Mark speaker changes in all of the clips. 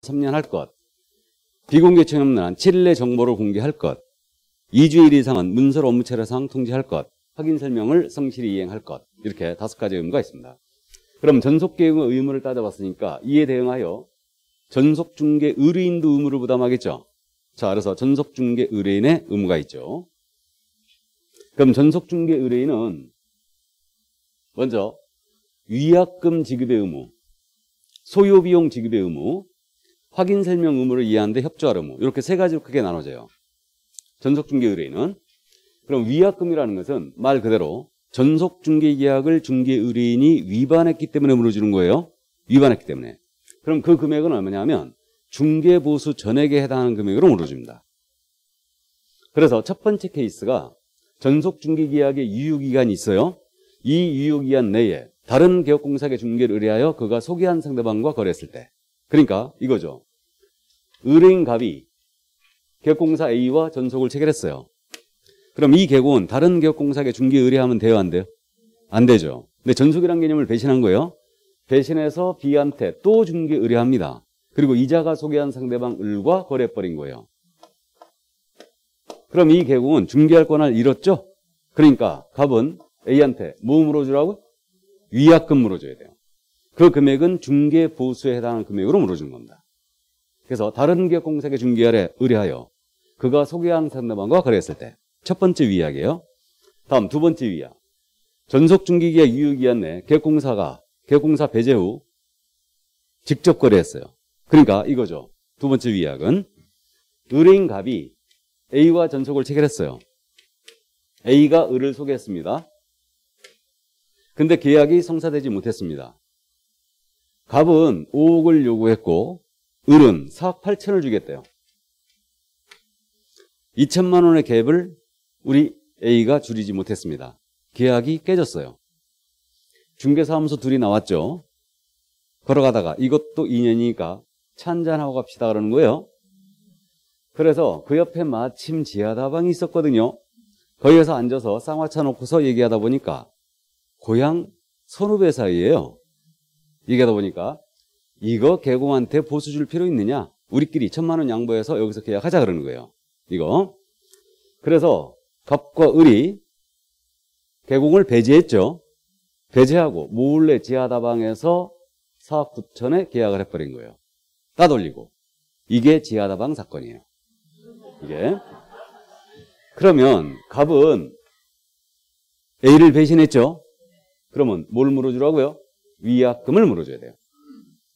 Speaker 1: 3년 할 것, 비공개 채용 없는 한 7일 내 정보를 공개할 것, 2주일 이상은 문서로 업무 처리상 통지할 것, 확인 설명을 성실히 이행할 것, 이렇게 5가지 의무가 있습니다. 그럼 전속계획의 의무를 따져봤으니까 이에 대응하여 전속중개 의뢰인도 의무를 부담하겠죠. 자, 그래서 전속중개 의뢰인의 의무가 있죠. 그럼 전속중개 의뢰인은 먼저 위약금 지급의 의무, 소요비용 지급의 의무, 확인 설명 의무를 이해하는데 협조할 의무, 이렇게 3가지로 크게 나눠져요. 전속중개 의뢰인은. 그럼 위약금이라는 것은 말 그대로 전속중개계약을 중개의뢰인이 위반했기 때문에 물어주는 거예요. 위반했기 때문에. 그럼 그 금액은 얼마냐면 중개보수 전액에 해당하는 금액으로 물어줍니다. 그래서 첫 번째 케이스가 전속중개계약의 유효기간이 있어요. 이 유효기간 내에 다른 개업공사의 중개를 의뢰하여 그가 소개한 상대방과 거래했을 때. 그러니까 이거죠. 의뢰인 갑이 개업공사 A와 전속을 체결했어요. 그럼 이 계곡은 다른 개업공사에게 중개 의뢰하면 돼요, 안 돼요? 안 되죠. 근데 전속이라는 개념을 배신한 거예요. 배신해서 B한테 또 중개 의뢰합니다. 그리고 이자가 소개한 상대방 을과 거래해버린 거예요. 그럼 이 계곡은 중개할 권한을 잃었죠? 그러니까 갑은 A한테 뭐 물어주라고? 위약금 물어줘야 돼요. 그 금액은 중개 보수에 해당하는 금액으로 물어준 겁니다. 그래서 다른 개업공사에게 중개를 의뢰하여 그가 소개한 상대방과 거래했을 때 첫 번째 위약이에요. 다음 두 번째 위약. 전속중개계약 유효기간 내 개업공사 배제 후 직접 거래했어요. 그러니까 이거죠. 두 번째 위약은 의뢰인 갑이 A와 전속을 체결했어요. A가 을을 소개했습니다. 근데 계약이 성사되지 못했습니다. 갑은 5억을 요구했고 을은 4억 8천을 주겠대요. 2천만 원의 갭을 우리 A가 줄이지 못했습니다. 계약이 깨졌어요. 중개사무소 둘이 나왔죠. 걸어가다가 이것도 인연이니까 차 한잔하고 갑시다 그러는 거예요. 그래서 그 옆에 마침 지하다방이 있었거든요. 거기에서 앉아서 쌍화차 놓고서 얘기하다 보니까 고향 선후배 사이예요. 얘기하다 보니까 이거 개공한테 보수 줄 필요 있느냐? 우리끼리 1,000만 원 양보해서 여기서 계약하자 그러는 거예요. 이거. 그래서 갑과 을이 개공을 배제했죠. 배제하고 몰래 지하다방에서 4억 9천에 계약을 해버린 거예요. 따돌리고. 이게 지하다방 사건이에요. 이게. 그러면 갑은 A를 배신했죠. 그러면 뭘 물어주라고요? 위약금을 물어줘야 돼요.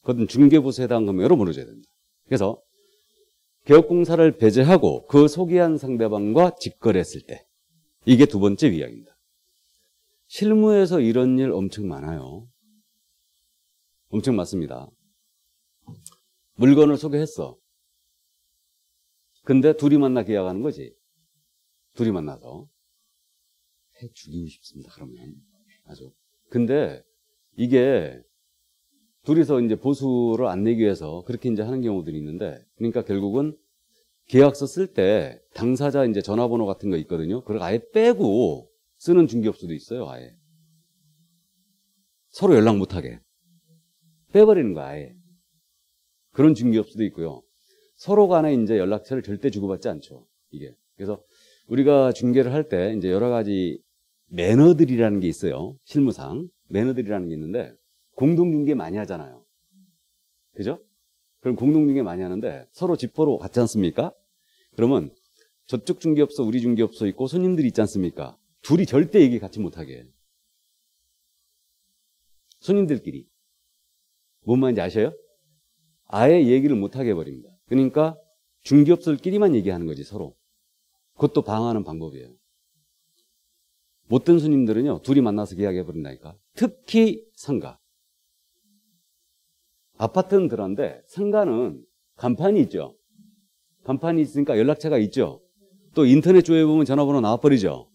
Speaker 1: 그것은 중개보수에 해당한 금액으로 물어줘야 됩니다. 그래서 개업공사를 배제하고 그 소개한 상대방과 직거래했을 때 이게 두 번째 위약입니다. 실무에서 이런 일 엄청 많아요. 엄청 많습니다. 물건을 소개했어. 근데 둘이 만나 계약하는 거지. 둘이 만나서 해 죽이고 싶습니다. 그러면 아주. 근데 이게 둘이서 이제 보수를 안 내기 위해서 그렇게 이제 하는 경우들이 있는데, 그러니까 결국은 계약서 쓸 때 당사자 이제 전화번호 같은 거 있거든요. 그걸 아예 빼고 쓰는 중개업소도 있어요. 아예 서로 연락 못하게 빼버리는 거야. 아예 그런 중개업소도 있고요. 서로 간에 이제 연락처를 절대 주고받지 않죠. 이게. 그래서 우리가 중개를 할 때 이제 여러 가지 매너들이라는 게 있어요. 실무상 매너들이라는 게 있는데 공동중개 많이 하잖아요. 그죠? 그럼 공동중개 많이 하는데 서로 집보러 갔지 않습니까? 그러면 저쪽 중개업소, 우리 중개업소 있고 손님들이 있지 않습니까? 둘이 절대 얘기 같이 못하게 해요. 손님들끼리. 뭔 말인지 아셔요? 아예 얘기를 못하게 해버립니다. 그러니까 중개업소들끼리만 얘기하는 거지, 서로. 그것도 방어하는 방법이에요. 못된 손님들은요, 둘이 만나서 계약해버린다니까. 특히 상가. 아파트는 들어간데 상가는 간판이 있죠. 간판이 있으니까 연락처가 있죠. 또 인터넷 조회해 보면 전화번호 나와버리죠.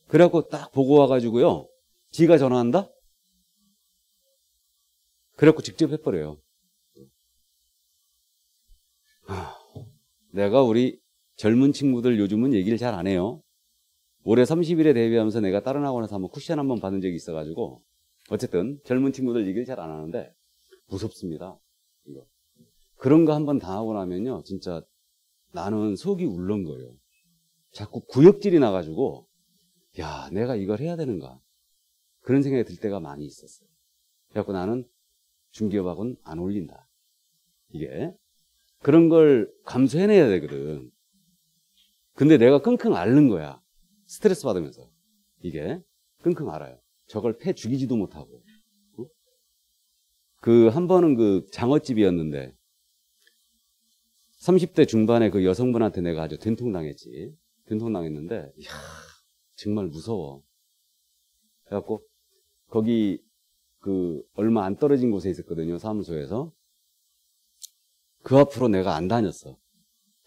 Speaker 1: 그래갖고 딱 보고 와가지고요, 지가 전화한다? 그래갖고 직접 해버려요. 내가 우리 젊은 친구들 요즘은 얘기를 잘 안 해요. 올해 30일에 데뷔하면서 내가 다른 학원에서 한번 쿠션 한번 받은 적이 있어가지고 어쨌든 젊은 친구들 얘기를 잘 안 하는데 무섭습니다. 이거. 그런 거 한번 당하고 나면요, 진짜 나는 속이 울렁거려. 자꾸 구역질이 나가지고, 야, 내가 이걸 해야 되는가. 그런 생각이 들 때가 많이 있었어요. 그래갖고 나는 중기업하고는 안 어울린다. 이게. 그런 걸 감수해내야 되거든. 근데 내가 끙끙 앓는 거야. 스트레스 받으면서. 이게. 끙끙 앓아요. 저걸 패 죽이지도 못하고. 한 번은 그 장어집이었는데, 30대 중반에 그 여성분한테 내가 아주 된통당했지. 된통당했는데, 이야, 정말 무서워. 그래갖고, 거기, 얼마 안 떨어진 곳에 있었거든요, 사무소에서. 그 앞으로 내가 안 다녔어.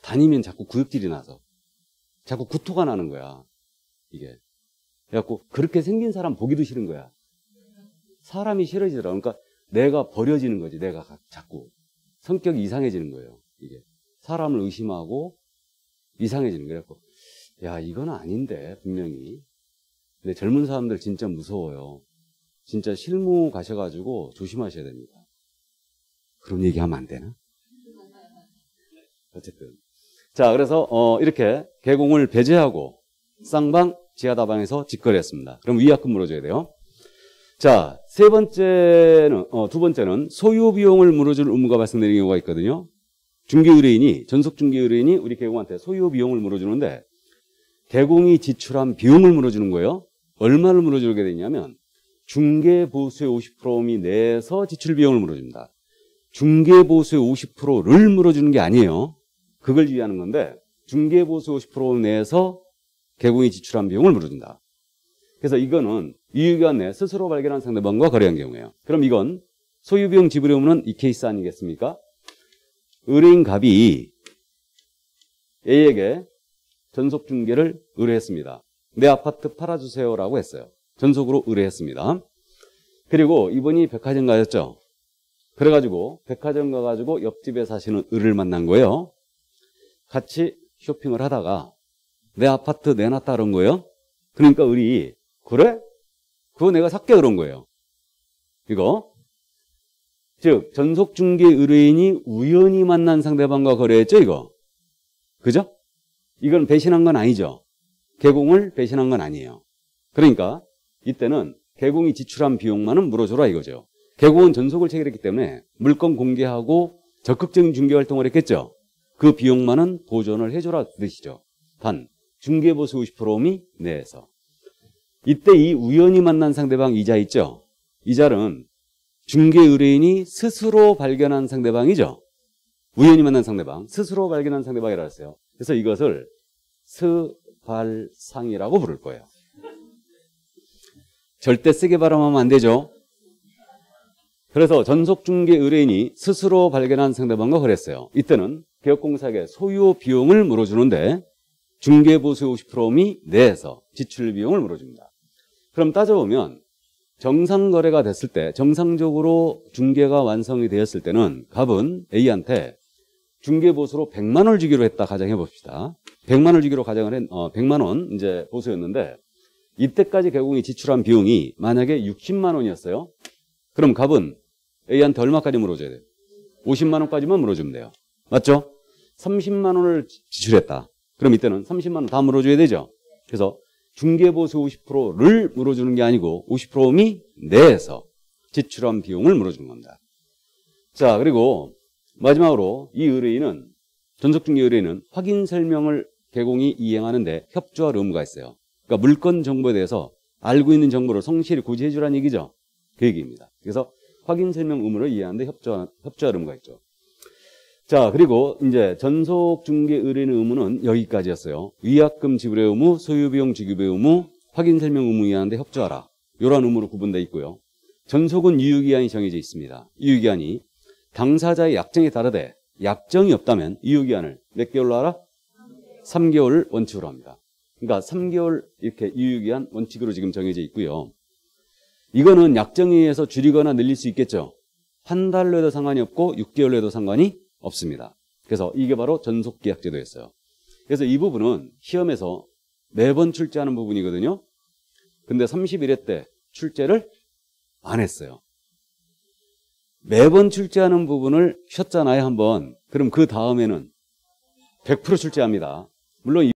Speaker 1: 다니면 자꾸 구역질이 나서. 자꾸 구토가 나는 거야. 이게. 그래갖고, 그렇게 생긴 사람 보기도 싫은 거야. 사람이 싫어지더라. 그러니까, 내가 버려지는 거지, 내가 자꾸. 성격이 이상해지는 거예요, 이게. 사람을 의심하고 이상해지는 거예요. 그래갖고, 야, 이건 아닌데, 분명히. 근데 젊은 사람들 진짜 무서워요. 진짜 실무 가셔가지고 조심하셔야 됩니다. 그런 얘기하면 안 되나? 어쨌든. 자, 그래서, 이렇게 개공을 배제하고 쌍방, 지하다방에서 직거래했습니다. 그럼 위약금 물어줘야 돼요. 자, 두 번째는 소요 비용을 물어줄 의무가 발생되는 경우가 있거든요. 중개의뢰인이, 전속중개의뢰인이 우리 개공한테 소요 비용을 물어주는데, 개공이 지출한 비용을 물어주는 거예요. 얼마를 물어주게 되냐면, 중개보수의 50%미 내에서 지출 비용을 물어줍니다. 중개보수의 50%를 물어주는 게 아니에요. 그걸 유의하는 건데, 중개보수 50% 내에서 개공이 지출한 비용을 물어준다. 그래서 이거는 유효기간 내 스스로 발견한 상대방과 거래한 경우예요. 그럼 이건 소유비용 지불 의무는 이 케이스 아니겠습니까? 의뢰인 갑이 A에게 전속중개를 의뢰했습니다. 내 아파트 팔아주세요라고 했어요. 전속으로 의뢰했습니다. 그리고 이분이 백화점 가였죠. 그래가지고 백화점 가가지고 옆집에 사시는 을을 만난 거예요. 같이 쇼핑을 하다가 내 아파트 내놨다 그런 거예요. 그러니까 을이 그래? 그거 내가 살게 그런 거예요. 이거. 즉 전속중개 의뢰인이 우연히 만난 상대방과 거래했죠, 이거. 그죠? 이건 배신한 건 아니죠. 개공을 배신한 건 아니에요. 그러니까 이때는 개공이 지출한 비용만은 물어줘라 이거죠. 개공은 전속을 체결했기 때문에 물건 공개하고 적극적인 중개활동을 했겠죠. 그 비용만은 보존을 해줘라 뜻이죠. 단 중개보수 50%미 내에서. 이때 이 우연히 만난 상대방 이자 있죠. 이자는 중개 의뢰인이 스스로 발견한 상대방이죠. 우연히 만난 상대방, 스스로 발견한 상대방이라고 했어요. 그래서 이것을 스발상이라고 부를 거예요. 절대 세게 발음하면 안 되죠. 그래서 전속중개 의뢰인이 스스로 발견한 상대방과 거래했어요. 이때는 개업공사에게 소요 비용을 물어주는데 중개보수 50%미 내에서 지출 비용을 물어줍니다. 그럼 따져보면 정상거래가 됐을 때, 정상적으로 중개가 완성이 되었을 때는 갑은 A한테 중개보수로 100만 원을 주기로 했다 가정해 봅시다. 100만 원을 주기로 가정을 100만 원 이제 보수였는데 이때까지 개공이 지출한 비용이 만약에 60만 원이었어요. 그럼 갑은 A한테 얼마까지 물어줘야 돼요? 50만 원까지만 물어주면 돼요. 맞죠? 30만 원을 지출했다. 그럼 이때는 30만 원 다 물어줘야 되죠. 그래서 중개보수 50%를 물어주는 게 아니고 50%미 내에서 지출한 비용을 물어주는 겁니다. 자, 그리고 마지막으로 이 의뢰인은, 전속중개 의뢰인은 확인 설명을 개공이 이행하는데 협조할 의무가 있어요. 그러니까 물건 정보에 대해서 알고 있는 정보를 성실히 고지해 주라는 얘기죠. 그 얘기입니다. 그래서 확인 설명 의무를 이해하는데 협조할 의무가 있죠. 자, 그리고 이제 전속중개 의뢰인 의무는 여기까지였어요. 위약금 지불의 의무, 소유비용 지급의 의무, 확인 설명 의무 이해하는데 협조하라. 이런 의무로 구분되어 있고요. 전속은 유효기한이 정해져 있습니다. 유효기한이 당사자의 약정에 따르되 약정이 없다면 유효기한을 몇 개월로 하라? 3개월을 원칙으로 합니다. 그러니까 3개월 이렇게 유효기한 원칙으로 지금 정해져 있고요. 이거는 약정에 의해서 줄이거나 늘릴 수 있겠죠. 한 달로 해도 상관이 없고 6개월로 해도 상관이 없습니다. 그래서 이게 바로 전속계약제도였어요. 그래서 이 부분은 시험에서 매번 출제하는 부분이거든요. 근데 31회 때 출제를 안 했어요. 매번 출제하는 부분을 쉬었잖아요, 한번. 그럼 그 다음에는 100% 출제합니다. 물론